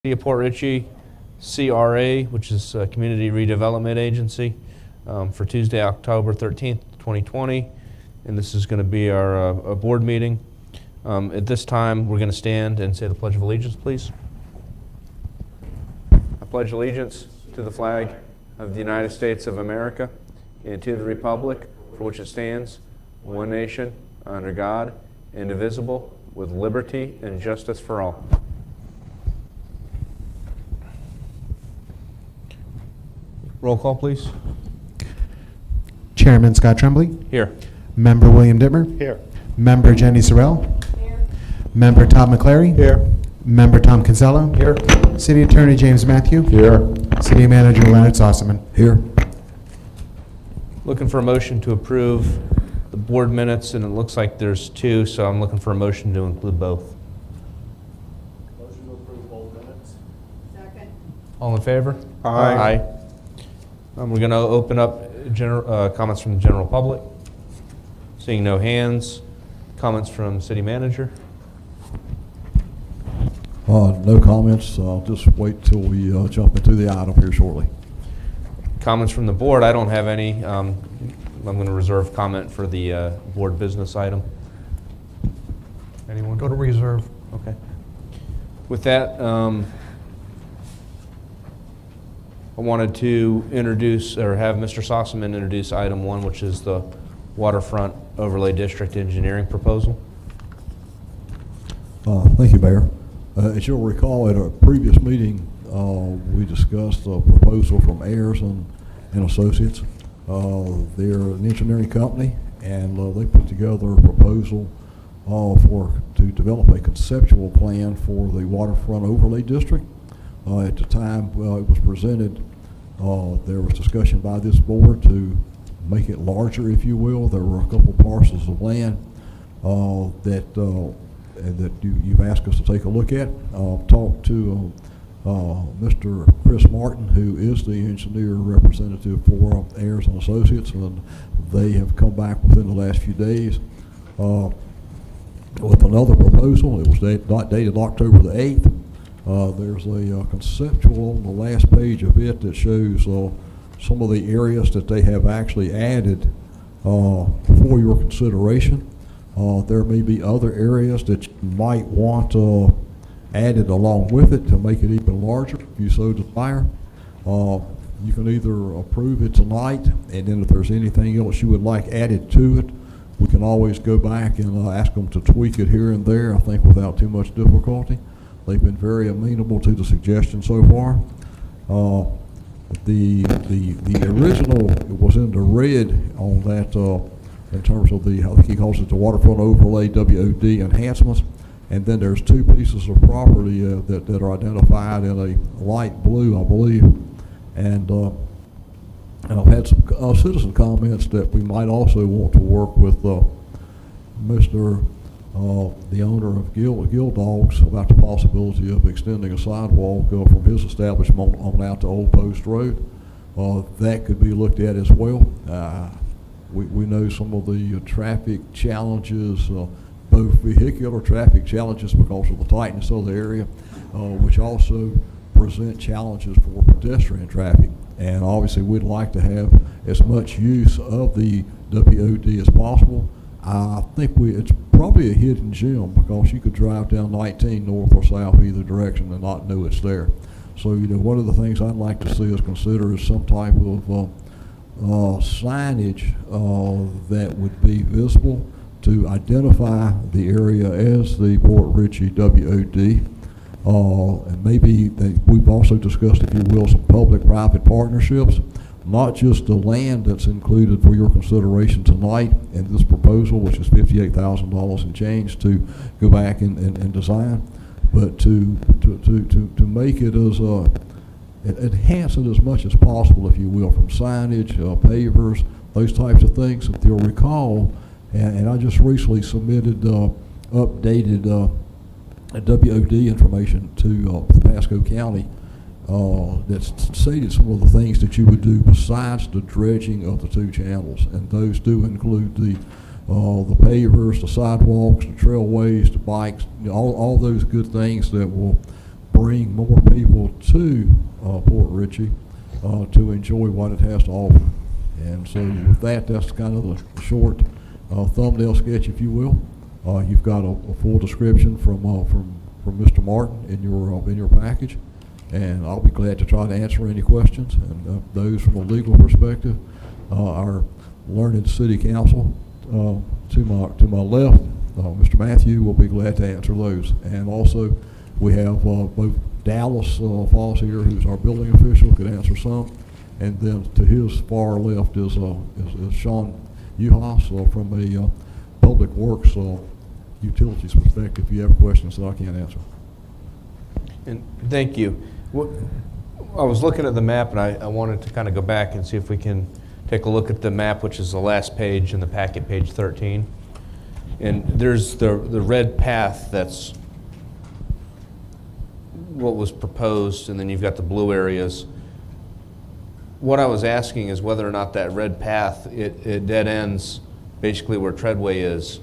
City of Port Richey, CRA, which is Community Redevelopment Agency, for Tuesday, October 13th, 2020. And this is going to be our board meeting. At this time, we're going to stand and say the Pledge of Allegiance, please. I pledge allegiance to the flag of the United States of America and to the republic for which it stands, one nation, under God, indivisible, with liberty and justice for all. Roll call, please. Chairman Scott Tremblay. Here. Member William Dittmer. Here. Member Jenny Sorrell. Here. Member Todd McClary. Here. Member Tom Kinsella. Here. City Attorney James Matthew. Here. City Manager Leonard Sossaman. Here. Looking for a motion to approve the board minutes, and it looks like there's two, so I'm looking for a motion to include both. Motion to approve both minutes. Second. All in favor? Aye. We're going to open up comments from the general public. Seeing no hands. Comments from city manager. No comments. I'll just wait till we jump into the item here shortly. Comments from the board. I don't have any. I'm going to reserve comment for the board business item. Anyone? Go to reserve. Okay. With that, I wanted to introduce, or have Mr. Sossaman introduce item one, which is the waterfront overlay district engineering proposal. Thank you, Mayor. As you'll recall, at a previous meeting, we discussed a proposal from Ayers and Associates. They're an engineering company, and they put together a proposal to develop a conceptual plan for the waterfront overlay district. At the time it was presented, there was discussion by this board to make it larger, if you will. There were a couple parcels of land that you've asked us to take a look at. Talked to Mr. Chris Martin, who is the engineer representative for Ayers and Associates, and they have come back within the last few days with another proposal. It was dated October the 8th. There's a conceptual on the last page of it that shows some of the areas that they have actually added for your consideration. There may be other areas that you might want added along with it to make it even larger if you so desire. You can either approve it tonight, and then if there's anything else you would like added to it, we can always go back and ask them to tweak it here and there, I think without too much difficulty. They've been very amenable to the suggestion so far. The original was in the red on that in terms of I think he calls it the waterfront overlay WOD enhancements. And then there's two pieces of property that are identified in a light blue, I believe. And I've had some citizen comments that we might also want to work with Mr. The owner of Gill Dogs about the possibility of extending a sidewalk from his establishment on out to Old Post Road. That could be looked at as well. We know some of the traffic challenges, both vehicular traffic challenges because of the tightness of the area, which also present challenges for pedestrian traffic. And obviously we'd like to have as much use of the WOD as possible. I think it's probably a hidden gem because you could drive down 19 north or south either direction and not know it's there. So, one of the things I'd like to see us consider is some type of signage that would be visible to identify the area as the Port Richey WOD. And maybe we've also discussed, if you will, some public-private partnerships. Not just the land that's included for your consideration tonight in this proposal, which is $58,000 and change to go back and design, but to make it as enhance it as much as possible, if you will, from signage, pavers, those types of things. If you'll recall, and I just recently submitted updated WOD information to Pasco County. That stated some of the things that you would do besides the dredging of the two channels, and those do include the pavers, the sidewalks, the trailways, the bikes, all those good things that will bring more people to Port Richey to enjoy what it has to offer. And so with that, that's kind of the short thumbnail sketch, if you will. You've got a full description from Mr. Martin in your package, and I'll be glad to try to answer any questions. And those from a legal perspective, our learned city counsel to my left, Mr. Matthew, will be glad to answer those. And also, we have both Dallas Falls here, who's our building official, could answer some, and then to his far left is Sean Uhas from a public works utilities perspective. If you have questions that I can't answer. And thank you. I was looking at the map, and I wanted to kind of go back and see if we can take a look at the map, which is the last page in the packet, page 13. And there's the red path that's what was proposed, and then you've got the blue areas. What I was asking is whether or not that red path, it dead ends basically where Treadway is.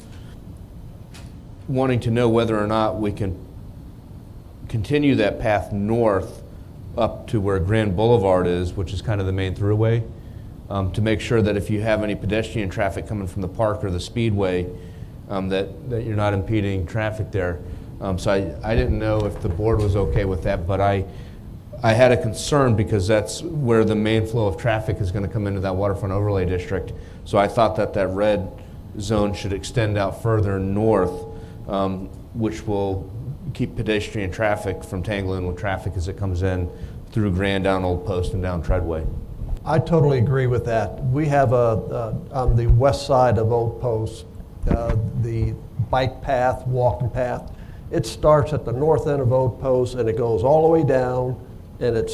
Wanting to know whether or not we can continue that path north up to where Grand Boulevard is, which is kind of the main throughway, to make sure that if you have any pedestrian traffic coming from the park or the speedway, that you're not impeding traffic there. So I didn't know if the board was okay with that, but I had a concern because that's where the main flow of traffic is going to come into that waterfront overlay district. So I thought that red zone should extend out further north, which will keep pedestrian traffic from tangling with traffic as it comes in through Grand, down Old Post, and down Treadway. I totally agree with that. We have on the west side of Old Post, the bike path, walking path. It starts at the north end of Old Post and it goes all the way down and it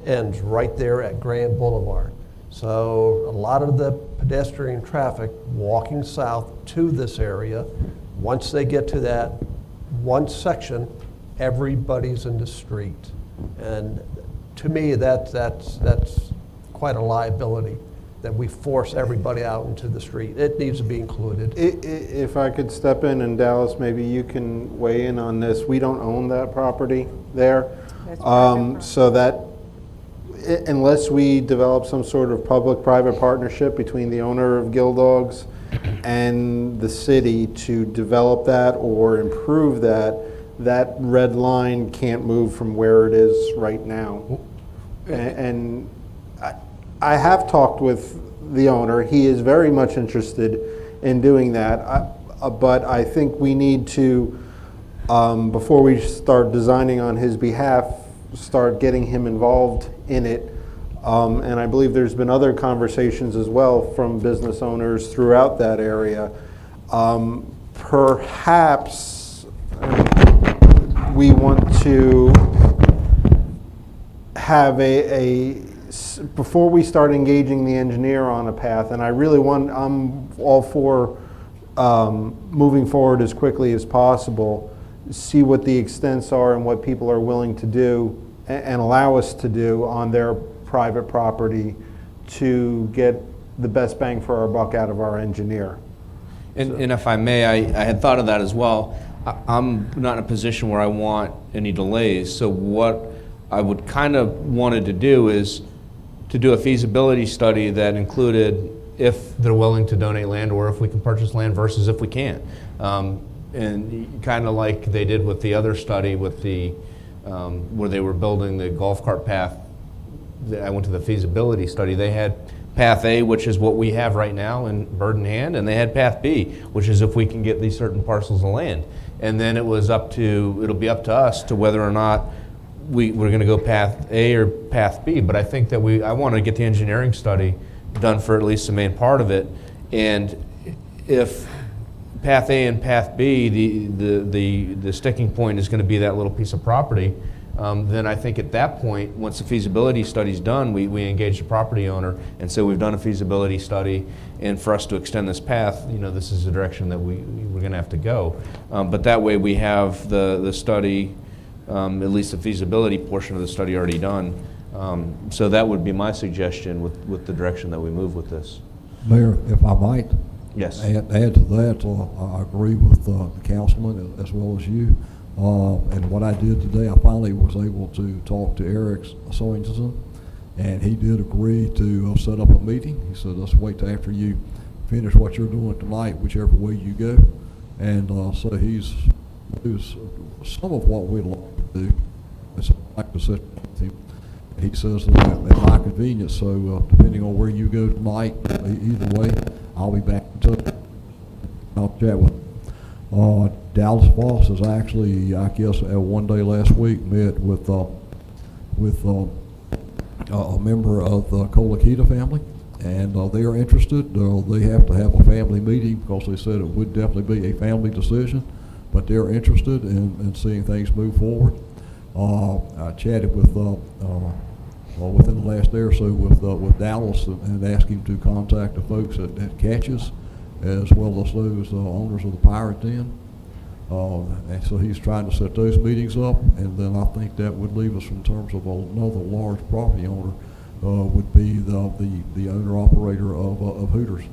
ends right there at Grand Boulevard. So a lot of the pedestrian traffic walking south to this area, once they get to that one section, everybody's in the street. And to me, that's quite a liability that we force everybody out into the street. It needs to be included. If I could step in, and Dallas, maybe you can weigh in on this. We don't own that property there. So that, unless we develop some sort of public-private partnership between the owner of Gill Dogs and the city to develop that or improve that, that red line can't move from where it is right now. And I have talked with the owner. He is very much interested in doing that. But I think we need to, before we start designing on his behalf, start getting him involved in it. And I believe there's been other conversations as well from business owners throughout that area. Perhaps we want to have before we start engaging the engineer on a path, and I'm all for moving forward as quickly as possible, see what the extents are and what people are willing to do and allow us to do on their private property to get the best bang for our buck out of our engineer. And if I may, I had thought of that as well. I'm not in a position where I want any delays, so what I would kind of wanted to do is to do a feasibility study that included if they're willing to donate land or if we can purchase land versus if we can't. And kind of like they did with the other study with the, where they were building the golf cart path. I went to the feasibility study. They had Path A, which is what we have right now in bird in hand, and they had Path B, which is if we can get these certain parcels of land. And then it'll be up to us to whether or not we're going to go Path A or Path B. But I think that I want to get the engineering study done for at least the main part of it. And if Path A and Path B, the sticking point is going to be that little piece of property, then I think at that point, once the feasibility study's done, we engage the property owner and say we've done a feasibility study, and for us to extend this path, this is the direction that we're going to have to go. But that way we have the study, at least the feasibility portion of the study already done. So that would be my suggestion with the direction that we move with this. Mayor, if I might, Yes. add to that, I agree with the councilman as well as you. And what I did today, I finally was able to talk to Eric Sorensen, and he did agree to set up a meeting. He said, let's wait till after you finish what you're doing tonight, whichever way you go. And so he's some of what we'd like to do. It's like to sit with him. And he says that at my convenience, so depending on where you go tonight, either way, I'll be back in touch. I'll chat with him. Dallas Foss has actually, I guess, one day last week met with a member of the Colakita family, and they are interested. They have to have a family meeting because they said it would definitely be a family decision, but they're interested in seeing things move forward. I chatted with within the last day or so with Dallas and asked him to contact the folks at Catches, as well as those owners of the Pirate Den. And so he's trying to set those meetings up, and then I think that would leave us in terms of another large property owner would be the owner-operator of Hooters.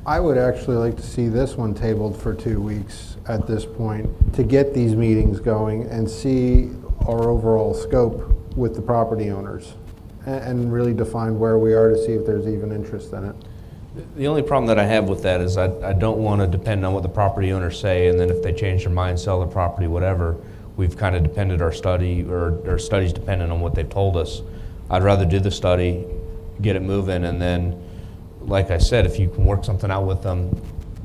I would actually like to see this one tabled for 2 weeks at this point to get these meetings going and see our overall scope with the property owners and really define where we are to see if there's even interest in it. The only problem that I have with that is I don't want to depend on what the property owners say, and then if they change their mind, sell the property, whatever, we've kind of depended our study, or our study's dependent on what they've told us. I'd rather do the study, get it moving, and then, like I said, if you can work something out with them,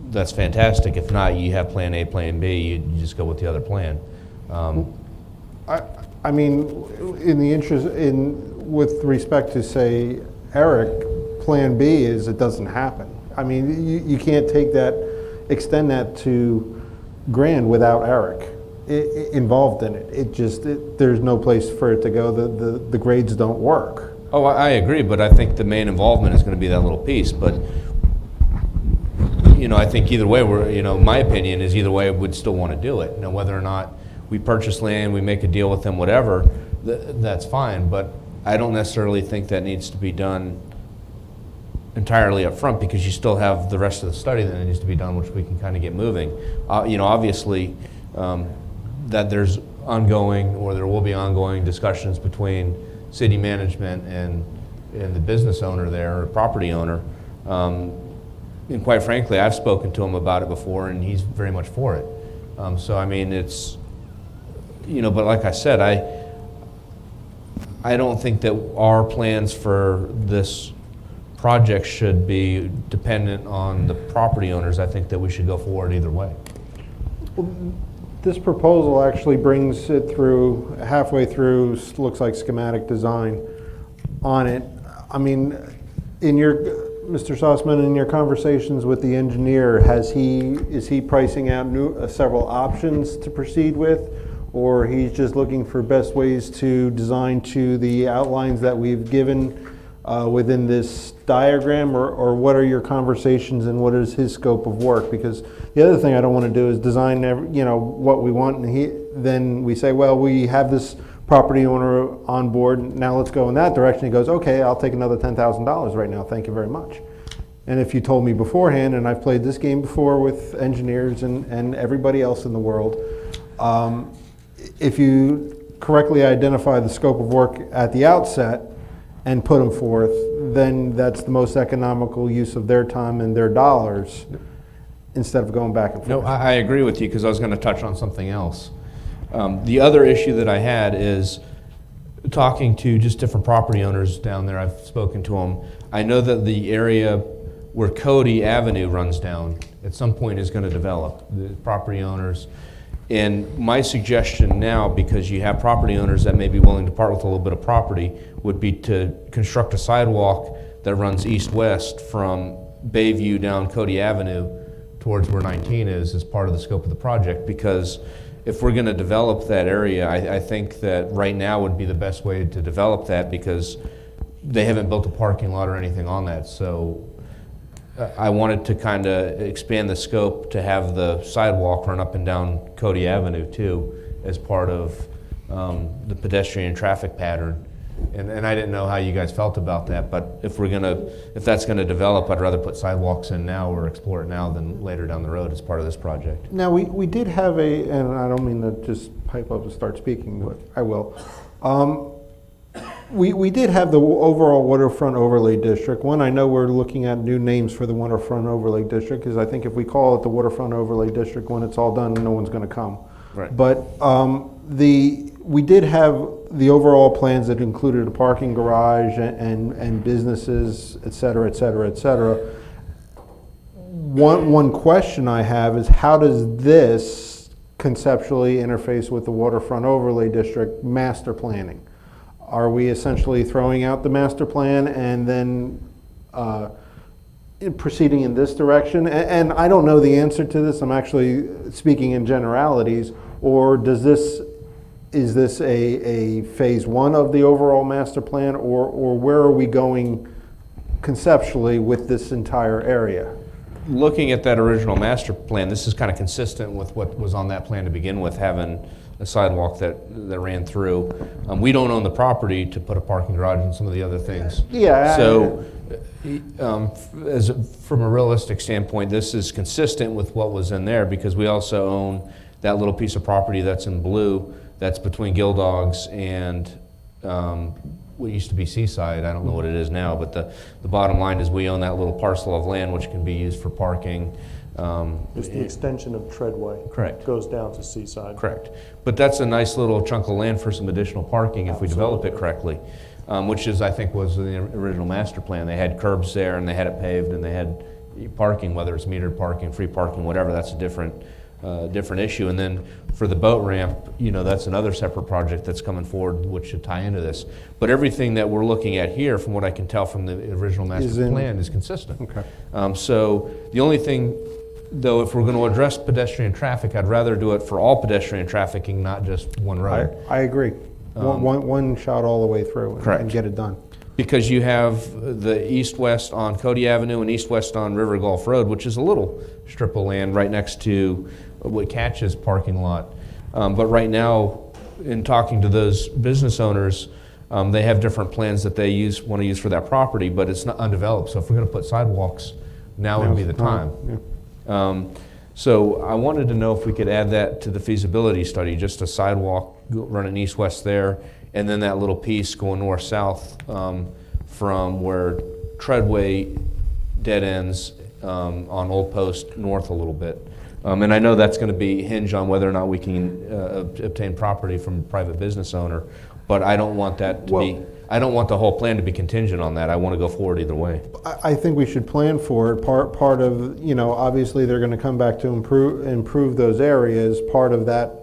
that's fantastic. If not, you have plan A, plan B, you just go with the other plan. I mean, in the interest, with respect to, say, Eric, plan B is it doesn't happen. I mean, you can't take that, extend that to Grand without Eric involved in it. There's no place for it to go. The grades don't work. Oh, I agree, but I think the main involvement is going to be that little piece. But, I think either way, my opinion is either way, we'd still want to do it. Now, whether or not we purchase land, we make a deal with them, whatever, that's fine. But I don't necessarily think that needs to be done entirely up front, because you still have the rest of the study that needs to be done, which we can kind of get moving. Obviously, that there's ongoing, or there will be ongoing discussions between city management and the business owner there, or property owner. And quite frankly, I've spoken to him about it before, and he's very much for it. So I mean, it's, but like I said, I don't think that our plans for this project should be dependent on the property owners. I think that we should go forward either way. This proposal actually brings it through, halfway through, looks like schematic design on it. I mean, Mr. Sussman, in your conversations with the engineer, is he pricing out several options to proceed with, or he's just looking for best ways to design to the outlines that we've given within this diagram, or what are your conversations and what is his scope of work? Because the other thing I don't want to do is design what we want, and then we say, well, we have this property owner on board, now let's go in that direction. He goes, okay, I'll take another $10,000 right now, thank you very much. And if you told me beforehand, and I've played this game before with engineers and everybody else in the world, if you correctly identify the scope of work at the outset and put them forth, then that's the most economical use of their time and their dollars, instead of going back and forth. No, I agree with you, because I was going to touch on something else. The other issue that I had is talking to just different property owners down there. I've spoken to them. I know that the area where Cody Avenue runs down at some point is going to develop, the property owners. And my suggestion now, because you have property owners that may be willing to part with a little bit of property, would be to construct a sidewalk that runs east-west from Bayview down Cody Avenue towards where 19 is as part of the scope of the project. Because if we're going to develop that area, I think that right now would be the best way to develop that, because they haven't built a parking lot or anything on that. So I wanted to kind of expand the scope to have the sidewalk run up and down Cody Avenue too, as part of the pedestrian traffic pattern. And I didn't know how you guys felt about that, but if that's gonna develop, I'd rather put sidewalks in now or explore it now than later down the road as part of this project. Now, we did have and I don't mean to just pipe up and start speaking, but I will. We did have the overall waterfront overlay district. One, I know we're looking at new names for the waterfront overlay district, because I think if we call it the waterfront overlay district, when it's all done, no one's gonna come. Right. But we did have the overall plans that included a parking garage and businesses, et cetera, et cetera, et cetera. One question I have is, how does this conceptually interface with the waterfront overlay district master planning? Are we essentially throwing out the master plan and then proceeding in this direction? And I don't know the answer to this, I'm actually speaking in generalities, or is this a phase one of the overall master plan, or where are we going conceptually with this entire area? Looking at that original master plan, this is kind of consistent with what was on that plan to begin with, having a sidewalk that ran through. We don't own the property to put a parking garage and some of the other things. Yeah. So, from a realistic standpoint, this is consistent with what was in there, because we also own that little piece of property that's in blue, that's between Gildogs and what used to be Seaside. I don't know what it is now, but the bottom line is we own that little parcel of land which can be used for parking. It's the extension of Treadway. Correct. Goes down to Seaside. Correct. But that's a nice little chunk of land for some additional parking if we develop it correctly, which is, I think, was in the original master plan. They had curbs there and they had it paved and they had parking, whether it's metered parking, free parking, whatever. That's a different issue. And then for the boat ramp, that's another separate project that's coming forward, which should tie into this. But everything that we're looking at here, from what I can tell from the original master plan, is consistent. Okay. So the only thing, though, if we're going to address pedestrian traffic, I'd rather do it for all pedestrian trafficking, not just one road. I agree. One shot all the way through Correct. and get it done. Because you have the east-west on Cody Avenue and east-west on River Gulf Road, which is a little strip of land right next to what Catch's parking lot. But right now, in talking to those business owners, they have different plans that they want to use for that property, but it's not undeveloped. So if we're going to put sidewalks, now would be the time. Yeah. So I wanted to know if we could add that to the feasibility study, just a sidewalk running east-west there, and then that little piece going north-south from where Treadway dead ends on Old Post north a little bit. And I know that's going to be hinge on whether or not we can obtain property from a private business owner, but I don't want that to be, I don't want the whole plan to be contingent on that. I want to go forward either way. I think we should plan for it. Part of, obviously they're going to come back to improve those areas. Part of that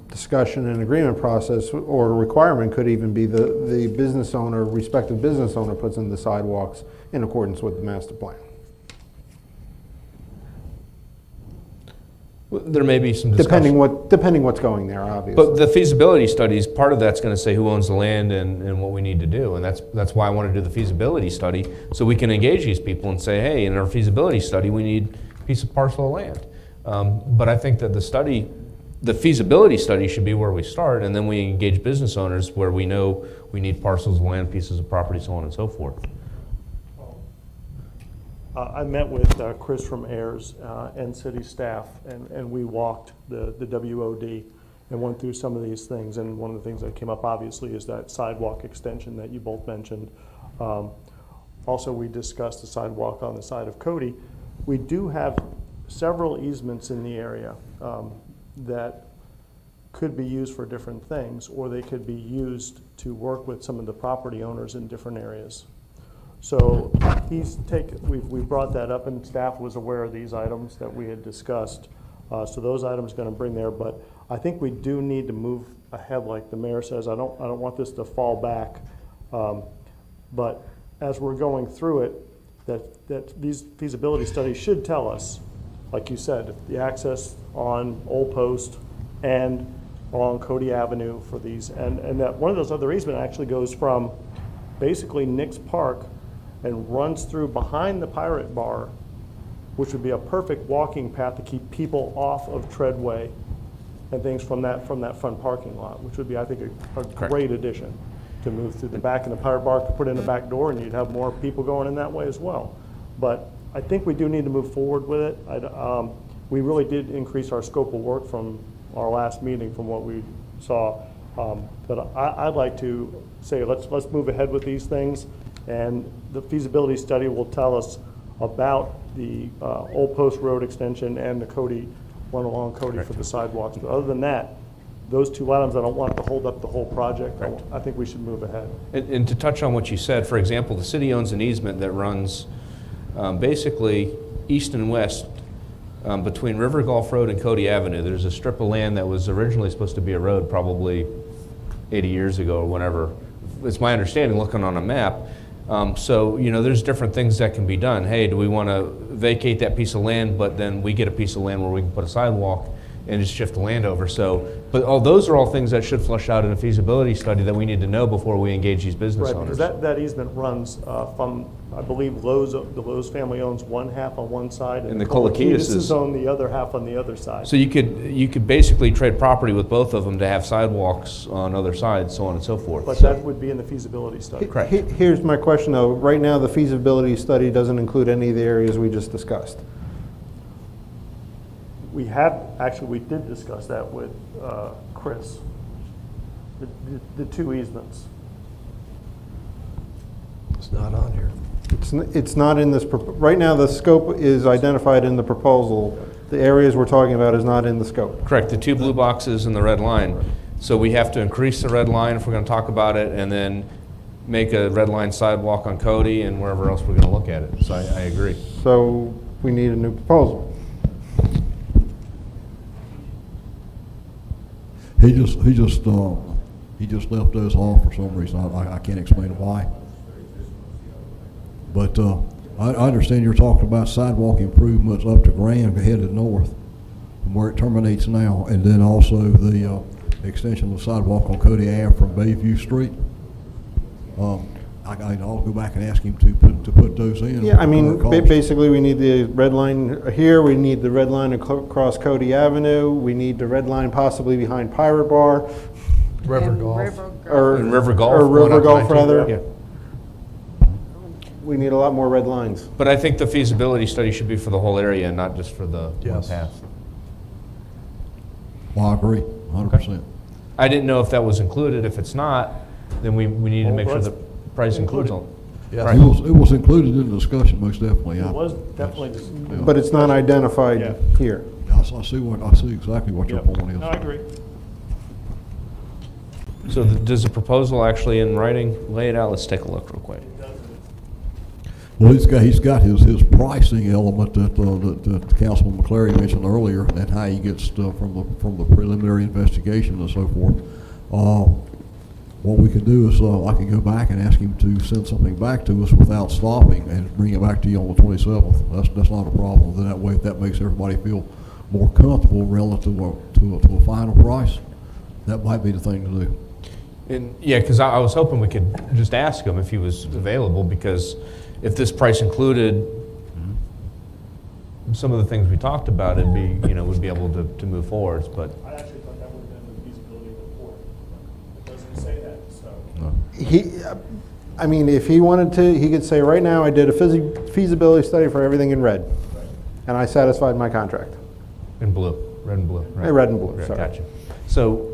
discussion and agreement process or requirement could even be the business owner, respective business owner, puts in the sidewalks in accordance with the master plan. There may be some discussion. Depending what's going there, obviously. But the feasibility studies, part of that's going to say who owns the land and what we need to do. And that's why I want to do the feasibility study, so we can engage these people and say, hey, in our feasibility study, we need a piece of parcel of land. But I think that the feasibility study should be where we start, and then we engage business owners where we know we need parcels of land, pieces of property, so on and so forth. I met with Chris from Ayers and city staff, and we walked the WOD and went through some of these things. And one of the things that came up, obviously, is that sidewalk extension that you both mentioned. Also, we discussed the sidewalk on the side of Cody. We do have several easements in the area that could be used for different things, or they could be used to work with some of the property owners in different areas. So we brought that up, and staff was aware of these items that we had discussed. So those items are going to bring there, but I think we do need to move ahead, like the mayor says. I don't want this to fall back, but as we're going through it, that these feasibility studies should tell us, like you said, the access on Old Post and along Cody Avenue for these, and that one of those other easements actually goes from basically Nick's Park and runs through behind the Pirate Bar, which would be a perfect walking path to keep people off of Treadway and things from that front parking lot, which would be, I think, a great addition. to move through the back, and the Pirate Bar could put in a back door, and you'd have more people going in that way as well. But I think we do need to move forward with it. We really did increase our scope of work from our last meeting from what we saw. But I'd like to say let's move ahead with these things, and the feasibility study will tell us about the Old Post Road extension and the Cody, one along Cody for the sidewalks. But other than that, those two items, I don't want to hold up the whole project. I think we should move ahead. And to touch on what you said, for example, the city owns an easement that runs basically east and west between River Gulf Road and Cody Avenue. There's a strip of land that was originally supposed to be a road probably 80 years ago or whenever. It's my understanding, looking on a map. So, you know, there's different things that can be done. Hey, do we want to vacate that piece of land, but then we get a piece of land where we can put a sidewalk and just shift the land over? So, but all those are all things that should flush out in a feasibility study that we need to know before we engage these business Right, owners. because that easement runs from, I believe, Lowe's, the Lowe's family owns one half on one side, And the Colakides own the other half on the other side. So you could basically trade property with both of them to have sidewalks on other sides, so on and so forth. But that would be in the feasibility study. Correct. Here's my question, though. Right now, the feasibility study doesn't include any of the areas we just discussed. We did discuss that with Chris, the two easements. It's not on here. It's not in this, right now, the scope is identified in the proposal. The areas we're talking about is not in the scope. Correct, the two blue boxes and the red line. So we have to increase the red line if we're going to talk about it, and then make a red line sidewalk on Cody and wherever else we're going to look at it. So I agree. So we need a new proposal. He just left those off for some reason. I can't explain why. But I understand you're talking about sidewalk improvements up to Grand headed north from where it terminates now, and then also the extension of the sidewalk on Cody Ave from Bayview Street. I'll go back and ask him to put those in. Yeah, I mean, Cost. basically, we need the red line here, we need the red line across Cody Avenue, we need the red line possibly behind Pirate Bar, River And Golf. or And River Gulf. Or going River up to Gulf, 19. rather. Yeah. We need a lot more red lines. But I think the feasibility study should be for the whole area and not just for the one Yes. path. Well, I agree, 100%. I didn't know if that was included. If it's not, then we need to Well, make sure let's the price includes include all. Yes. Right. It was included in the discussion, most definitely. It was definitely just. Yeah. But it's not identified Yeah. here. I see exactly what your Yep. point is. No, I agree. So does the proposal actually in writing lay it out? Let's take a look real quick. Well, he's got his pricing element that Councilman McClary mentioned earlier, and how he gets stuff from the preliminary investigation and so forth. What we can do is I can go back and ask him to send something back to us without stopping and bring it back to you on the 27th. That's not a problem. Then that way, if that makes everybody feel more comfortable relative to a final price, that might be the thing to do. And yeah, because I was hoping we could just ask him if he was available, because if this price included some of the things we talked about, it'd be, we'd be able to move forwards, but. I actually thought that would have been the feasibility report. It doesn't say that, so. I mean, if he wanted to, he could say, right now, I did a feasibility study for everything in red, and I satisfied my contract. In blue, red and blue, right? Red and blue, Okay, sorry. Gotcha. So,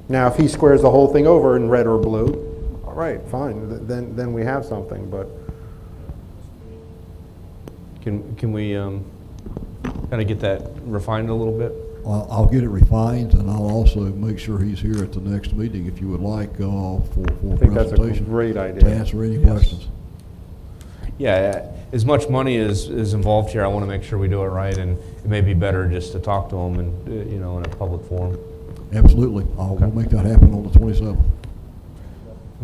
Now, if he squares the whole thing over in red or blue, all right, fine, then we have something, but can we kind of get that refined a little bit? I'll get it refined, and I'll also make sure he's here at the next meeting if you would like for I think that's a presentation. great To idea. answer any questions. Yeah, as much money is involved here, I want to make sure we do it right, and it may be better just to talk to them and, in a public forum. Absolutely. We'll make that happen on the 27th.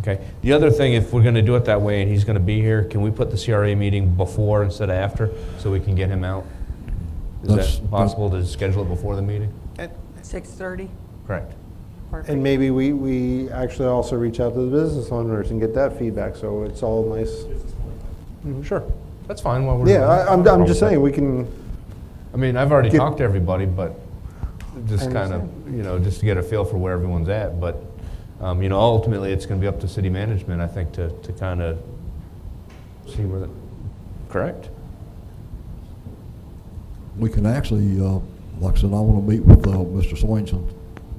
Okay. The other thing, if we're going to do it that way and he's going to be here, can we put the CRA meeting before instead of after so we can get him out? Is That's- that possible to schedule it before the meeting? 6:30? Correct. Perfect. And maybe we actually also reach out to the business owners and get that feedback, so it's all nice. Sure. That's fine while we're. Yeah, I'm just saying, we can, I mean, I've already Get- talked to everybody, but just I kind of, just to get a feel for where everyone's at. But Ultimately, it's going to be up to city management, I think, to kind of see where the, correct? We can actually, like I said, I want to meet with Mr. Swainson.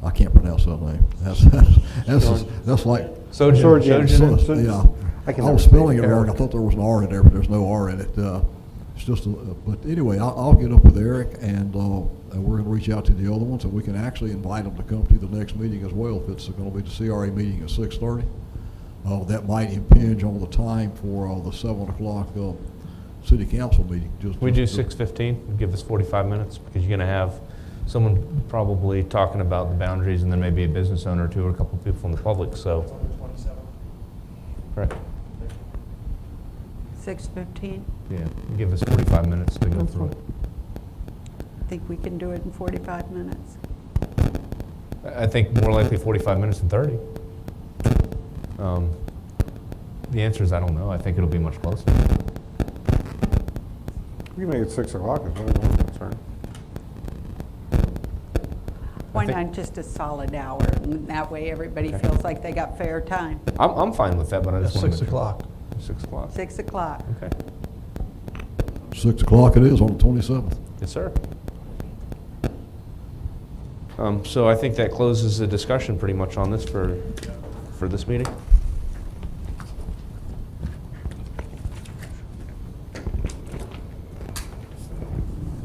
I can't pronounce that name. That's like, Sojourn. yeah. I can I never was say spelling it wrong. I Eric. thought there was an R in there, but there's no R in it. It's just, but anyway, I'll get up with Eric, and we're going to reach out to the other ones, and we can actually invite them to come to the next meeting as well, if it's going to be the CRA meeting at 6:30. That might impinge on the time for the 7 o'clock city council meeting. We do 6:15, give us 45 minutes, because you're going to have someone probably talking about the boundaries, and then maybe a business owner or two, or a couple of people from the public, so. Correct. 6:15. Yeah, give us 45 minutes to go through it. I think we can do it in 45 minutes. I think more likely 45 minutes than 30. The answer is I don't know. I think it'll be much closer. We can make it 6 o'clock as well, I'm concerned. Why think- not just a solid hour? And that way everybody Okay. feels like they got fair time. I'm fine with that, but I At just want to. 6 o'clock. 6 o'clock. 6 o'clock. Okay. 6 o'clock it is on the 27th. Yes, sir. So I think that closes the discussion pretty much on this for this meeting.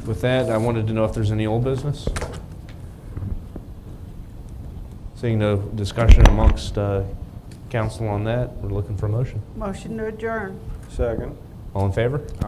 With that, I wanted to know if there's any old business. Seeing no discussion amongst council on that, we're looking for a motion. Motion to adjourn. Second. All in favor?